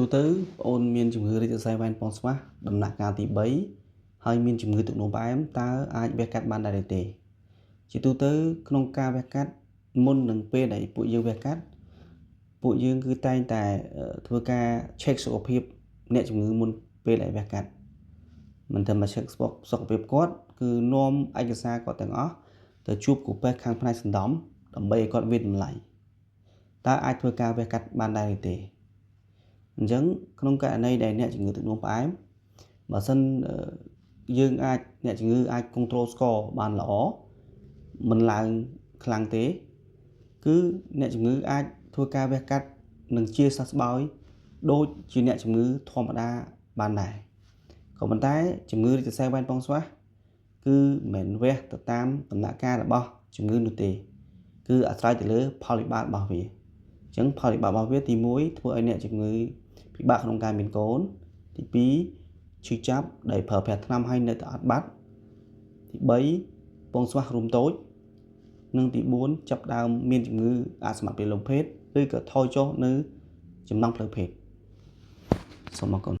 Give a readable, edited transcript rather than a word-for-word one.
ទូទៅប្អូនមានជំងឺរាគសរសៃវ៉ែនពងស្វាស់ដំណាក់កាលទី3ហើយមានជំងឺទឹកនោមផ្អែមតើអាចវះកាត់បានដែរឬទេជាទូទៅក្នុងការវះកាត់មុននឹងពេលដែលពួកយើងវះកាត់ពួកយើងគឺតែងតែធ្វើការ check សុខភាពអ្នកជំងឺមុនពេលដែលវះកាត់មិនតែមក check សុខភាពគាត់គឺនាំឯកសារគាត់ទាំងអស់ទៅជួបគ្រូពេទ្យខាងផ្នែកសណ្ដំដើម្បីឲ្យគាត់វិនិច្ឆ័យតម្លៃតើអាចធ្វើការវះកាត់បានដែរឬទេអញ្ចឹងក្នុងករណីដែលអ្នកជំងឺទឹកនោមផ្អែមបើសិនអ្នកជំងឺអាច control score បានល្អមិនឡើងខ្លាំងទេគឺអ្នកជំងឺអាចធ្វើការវះកាត់និងជាសះស្បើយដូចជាអ្នកជំងឺធម្មតាបានដែរក៏ប៉ុន្តែជំងឺរាគសរសៃវ៉ែនពងស្វាស់គឺមិនមែនវះទៅតាមដំណាក់កាលរបស់ជំងឺនោះទេគឺអាស្រ័យទៅលើផលវិបាករបស់វាអញ្ចឹងផលវិបាករបស់វាទី1ធ្វើឲ្យអ្នកជំងឺពិបាកក្នុងការមានកូនទី2ឈឺចាប់ដែលប្រើប្រាស់ថ្នាំហើយនៅតែអត់បាត់ទី3ពងស្វាស់រួមតូចនិងទី4ចាប់ដើមមានជំងឺអសមត្ថភាពលើភេទឬក៏ថយចុះនៅចំណង់ផ្លូវភេទសូមអរគុណ